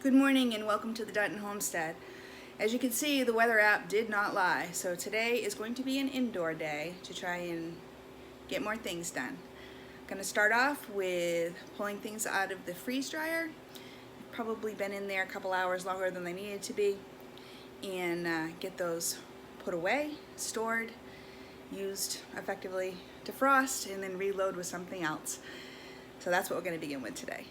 Good morning and welcome to the Dunton Homestead. As you can see, the weather app did not lie, so today is going to be an indoor day to try and get more things done. I'm going to start off with pulling things out of the freeze dryer. Probably been in there a couple hours longer than they needed to be, and get those put away, stored, used effectively to frost, and then reload with something else. So that's what we're going to begin with today.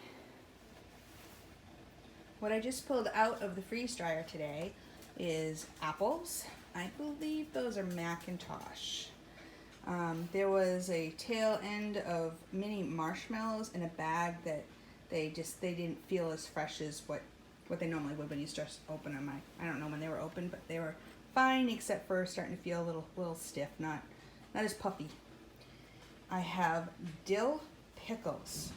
What I just pulled out of the freeze dryer today is apples. I believe those are Macintosh. There was a tail end of mini marshmallows in a bag that they didn't feel as fresh as what they normally would when you just open them. I don't know when they were open, but they were fine except for starting to feel a little stiff, not as puffy. I have dill pickles.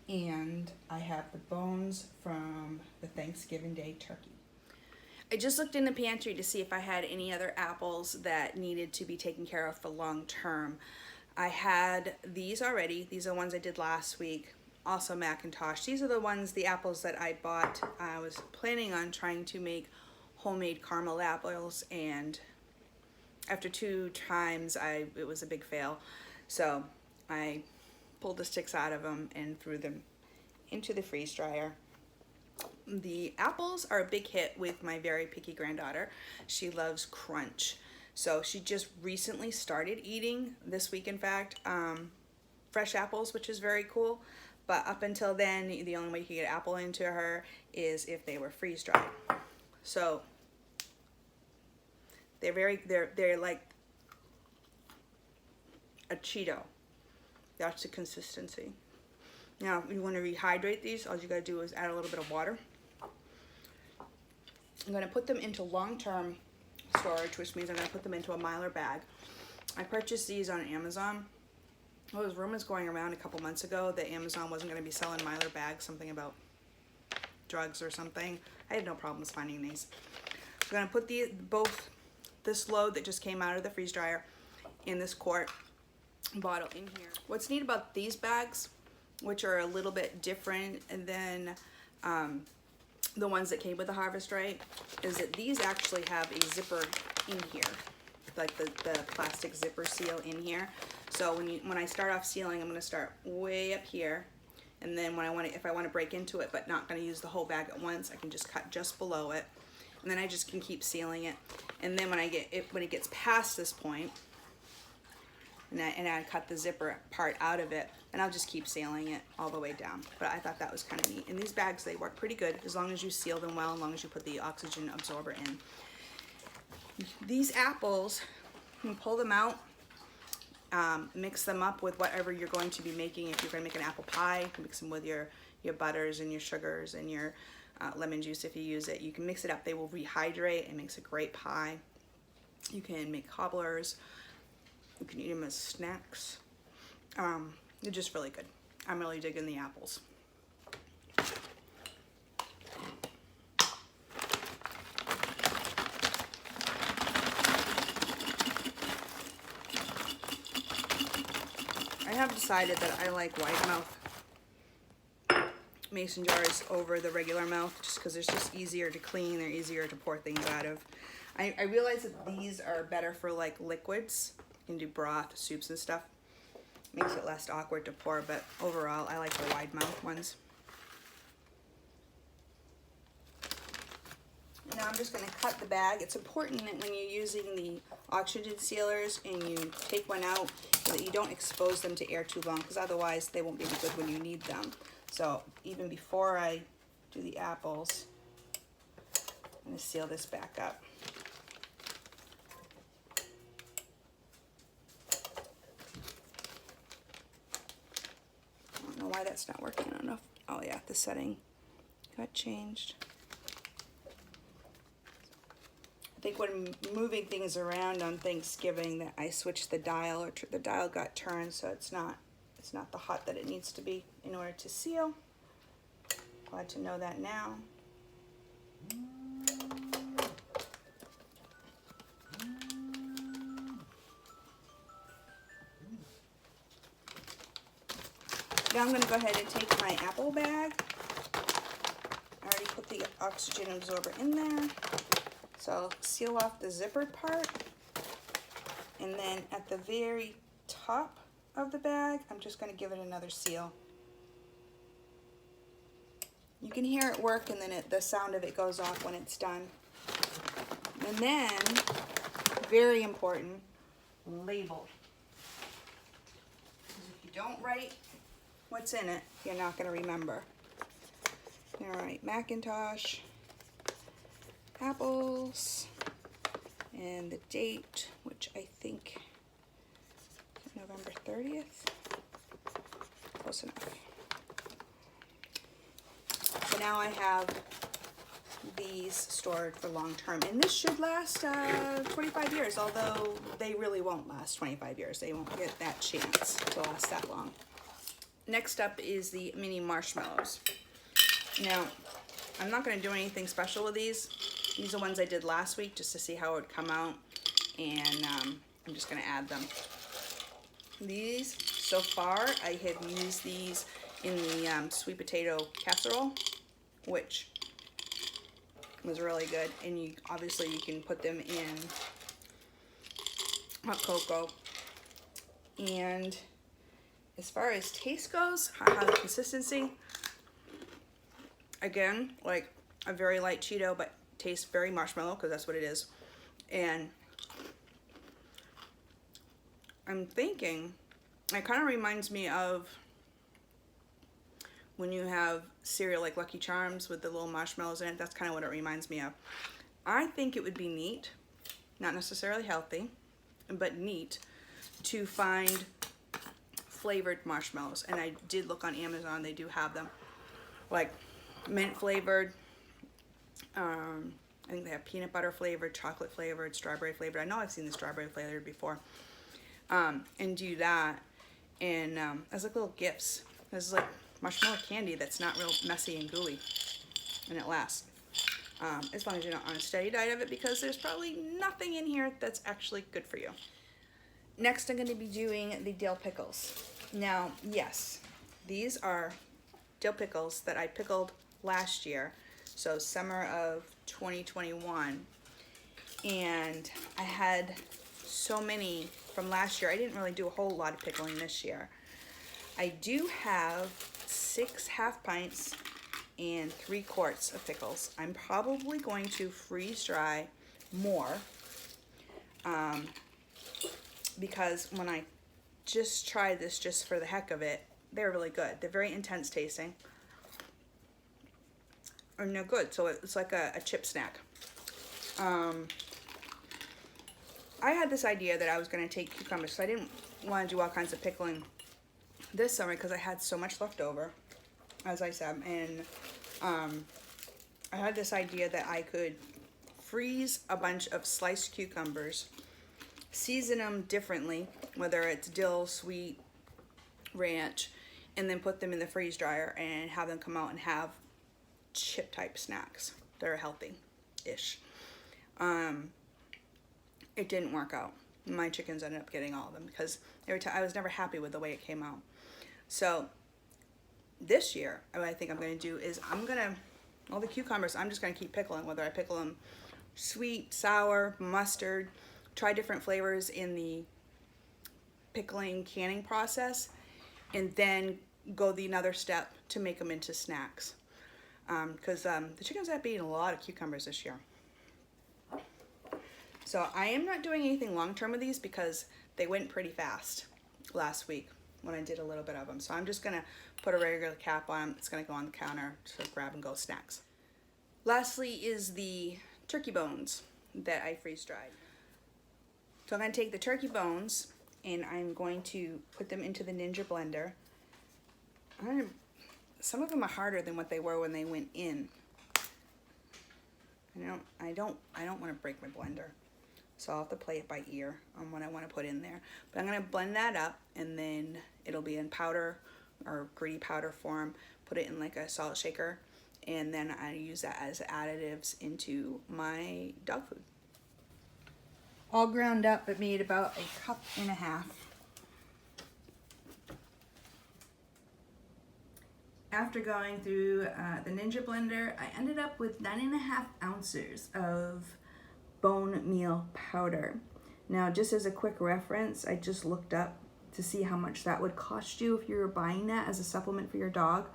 And I have the bones from the Thanksgiving Day turkey. I just looked in the pantry to see if I had any other apples that needed to be taken care of for long term. I had these already. These are the ones I did last week. Also Macintosh. These are the apples that I bought. I was planning on trying to make homemade caramel apples, and after 2 times it was a big fail. So I pulled the sticks out of them and threw them into the freeze dryer. The apples are a big hit with my very picky granddaughter. She loves crunch. So she just recently started eating, this week in fact, fresh apples, which is very cool. But up until then, the only way you could get apple into her is if they were freeze dried. So they're like a Cheeto. That's the consistency. Now, if you want to rehydrate these, all you gotta do is add a little bit of water. I'm gonna put them into long-term storage, which means I'm gonna put them into a Mylar bag. I purchased these on Amazon. Well, there was rumors going around a couple months ago that Amazon wasn't gonna be selling Mylar bags, something about drugs or something. I had no problems finding these. I'm gonna put both this load that just came out of the freeze dryer in this quart bottle in here. What's neat about these bags, which are a little bit different than the ones that came with the harvest right, is that these actually have a zipper in here, like the plastic zipper seal in here. So when I start off sealing, I'm going to start way up here, and then if I want to break into it but not going to use the whole bag at once, I can just cut just below it, and then I just can keep sealing it. And then when it gets past this point, and I cut the zipper part out of it, and I'll just keep sealing it all the way down. But I thought that was kind of neat. And these bags, they work pretty good as long as you seal them well, as long as you put the oxygen absorber in. These apples, you can pull them out, mix them up with whatever you're going to be making. If you're going to make an apple pie, you can mix them with your butters and your sugars and your lemon juice if you use it. You can mix it up. They will rehydrate and makes a great pie. You can make cobblers. You can eat them as snacks. They're just really good. I'm really digging the apples. I have decided that I like wide mouth mason jars over the regular mouth, just because they're just easier to clean. They're easier to pour things out of. I realize that these are better for like liquids. You can do broth, soups and stuff. Makes it less awkward to pour, but overall I like the wide mouth ones. Now I'm just going to cut the bag. It's important that when you're using the oxygen sealers and you take one out, that you don't expose them to air too long, because otherwise they won't be any good when you need them. So even before I do the apples, I'm going to seal this back up. Why that's not working. I don't know. Oh yeah, the setting got changed. I think when moving things around on Thanksgiving that I switched the dial, or the dial got turned, so it's not the hot that it needs to be in order to seal. Glad to know that now. Now I'm going to go ahead and take my apple bag. I already put the oxygen absorber in there. So I'll seal off the zippered part. And then at the very top of the bag, I'm just going to give it another seal. You can hear it work, and then the sound of it goes off when it's done. And then, very important, label. If you don't write what's in it, you're not going to remember. All right, Macintosh, apples, and the date, which I think is November 30th. Close enough. So now I have these stored for long term, and this should last 25 years, although they really won't last 25 years. They won't get that chance to last that long. Next up is the mini marshmallows. Now, I'm not going to do anything special with these. These are ones I did last week just to see how it would come out, and I'm just going to add them. These, so far, I have used these in the sweet potato casserole, which was really good. And you obviously you can put them in hot cocoa. And as far as taste goes, how the consistency, again, like a very light Cheeto, but tastes very marshmallow, because that's what it is. And I'm thinking, it kind of reminds me of when you have cereal like Lucky Charms with the little marshmallows in it. That's kind of what it reminds me of. I think it would be neat, not necessarily healthy, but neat, to find flavored marshmallows. And I did look on Amazon, they do have them. Like mint flavored, I think they have peanut butter flavored, chocolate flavored, strawberry flavored. I know I've seen the strawberry flavored before. And do that, and as like little gifts. There's like marshmallow candy that's not real messy and gooey, and it lasts. As long as you're not on a steady diet of it, because there's probably nothing in here that's actually good for you. Next, I'm going to be doing the dill pickles. Now, yes, these are dill pickles that I pickled last year, so summer of 2021, and I had so many from last year. I didn't really do a whole lot of pickling this year. I do have 6 half pints and 3 quarts of pickles. I'm probably going to freeze dry more, because when I just tried this just for the heck of it, they're really good. They're very intense tasting, and they're good. So it's like a chip snack. I had this idea that I was going to take cucumbers, so I didn't want to do all kinds of pickling this summer because I had so much left over, as I said, and I had this idea that I could freeze a bunch of sliced cucumbers, season them differently, whether it's dill, sweet, ranch, and then put them in the freeze dryer and have them come out and have chip type snacks that are healthy-ish. It didn't work out. My chickens ended up getting all of them because every time I was never happy with the way it came out. So this year, what I think I'm going to do is all the cucumbers, I'm just going to keep pickling, whether I pickle them sweet, sour, mustard, try different flavors in the pickling canning process, and then go the another step to make them into snacks. Because the chickens have been eating a lot of cucumbers this year. So I am not doing anything long-term with these because they went pretty fast last week when I did a little bit of them. So I'm just going to put a regular cap on them. It's going to go on the counter to grab and go snacks. Lastly is the turkey bones that I freeze-dried. So I'm going to take the turkey bones and I'm going to put them into the Ninja blender. Some of them are harder than what they were when they went in. I don't want to break my blender. So I'll have to play it by ear on what I want to put in there. But I'm going to blend that up, and then it'll be in powder or gritty powder form. Put it in like a salt shaker, and then I use that as additives into my dog food. All ground up, it made about 1.5 cups. After going through the Ninja blender, I ended up with 9.5 ounces of bone meal powder. Now, just as a quick reference, I just looked up to see how much that would cost you if you were buying that as a supplement for your dog.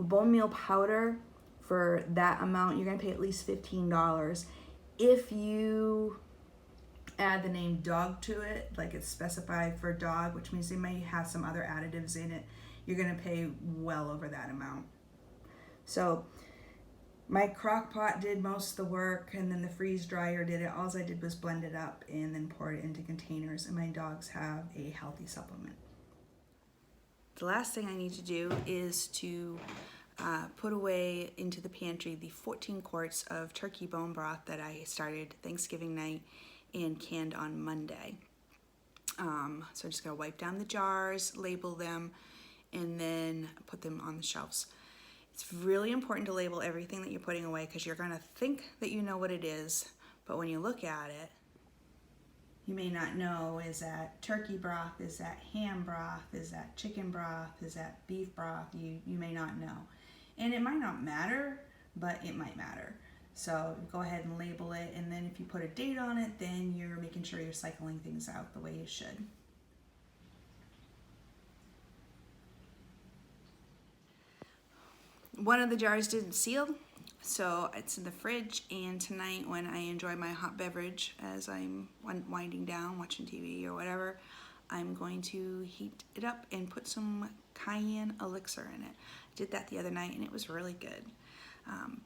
Bone meal powder, for that amount, you're gonna pay at least $15. If you add the name dog to it, like it's specified for dog, which means they may have some other additives in it, you're gonna pay well over that amount. So my crock pot did most of the work, and then the freeze dryer did it. All I did was blend it up and then pour it into containers, and my dogs have a healthy supplement. The last thing I need to do is to put away into the pantry the 14 quarts of turkey bone broth that I started Thanksgiving night and canned on Monday. So I'm just gonna wipe down the jars, label them, and then put them on the shelves. It's really important to label everything that you're putting away, because you're gonna think that you know what it is, but when you look at it, you may not know, is that turkey broth, is that ham broth, is that chicken broth, is that beef broth? You may not know. And it might not matter, but it might matter. So go ahead and label it, and then if you put a date on it, then you're making sure you're cycling things out the way you should. One of the jars didn't seal, so it's in the fridge, and tonight when I enjoy my hot beverage as I'm winding down, watching TV or whatever, I'm going to heat it up and put some cayenne elixir in it. I did that the other night and it was really good.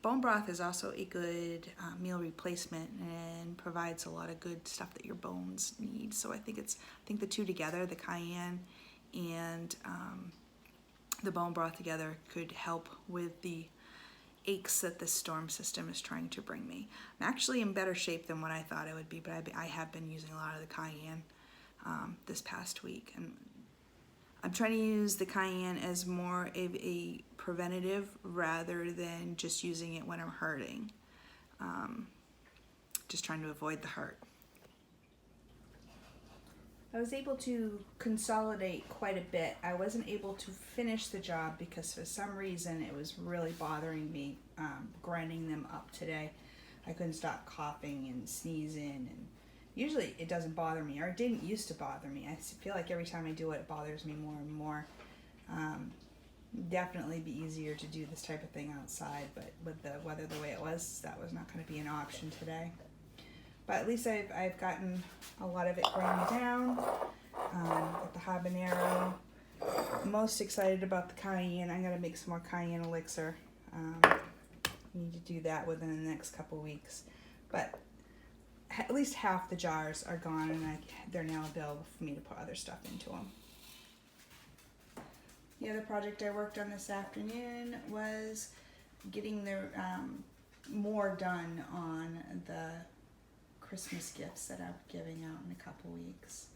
Bone broth is also a good meal replacement and provides a lot of good stuff that your bones need. So I think the two together, the cayenne and the bone broth together, could help with the aches that the storm system is trying to bring me. I'm actually in better shape than what I thought I would be, but I have been using a lot of the cayenne this past week, and I'm trying to use the cayenne as more of a preventative rather than just using it when I'm hurting. Just trying to avoid the hurt. I was able to consolidate quite a bit. I wasn't able to finish the job because for some reason it was really bothering me grinding them up today. I couldn't stop coughing and sneezing, and usually it doesn't bother me, or it didn't used to bother me. I feel like every time I do it, it bothers me more and more. Definitely be easier to do this type of thing outside, but with the weather the way it was, that was not going to be an option today. But at least I've gotten a lot of it ground down. With the habanero, most excited about the cayenne. I'm going to make some more cayenne elixir. Need to do that within the next couple weeks. But at least half the jars are gone, and they're now available for me to put other stuff into them. The other project I worked on this afternoon was getting the more done on the Christmas gifts that I'm giving out in a couple weeks.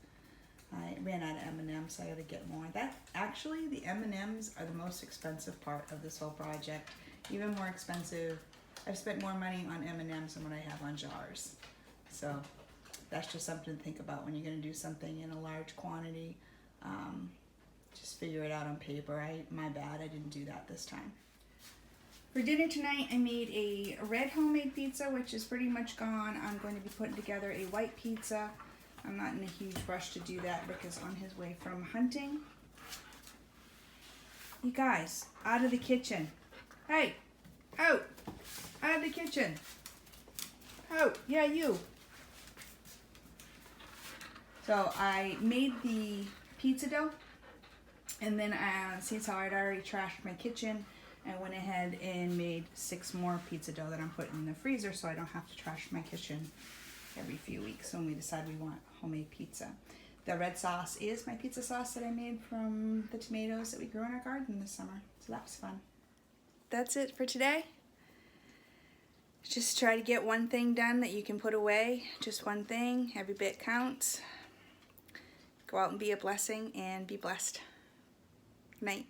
I ran out of M&Ms, so I got to get more. Actually, the M&Ms are the most expensive part of this whole project. Even more expensive. I've spent more money on M&Ms than what I have on jars. So that's just something to think about when you're going to do something in a large quantity. Just figure it out on paper. My bad, I didn't do that this time. For dinner tonight, I made a red homemade pizza, which is pretty much gone. I'm going to be putting together a white pizza. I'm not in a huge rush to do that because on his way from hunting. You guys, out of the kitchen. Hey, out of the kitchen. Out, yeah, you. So I made the pizza dough, and then since I'd already trashed my kitchen, I went ahead and made 6 more pizza dough that I'm putting in the freezer so I don't have to trash my kitchen every few weeks when we decide we want homemade pizza. The red sauce is my pizza sauce that I made from the tomatoes that we grew in our garden this summer, so that was fun. That's it for today. Just try to get one thing done that you can put away, just one thing, every bit counts. Go out and be a blessing and be blessed. Good night.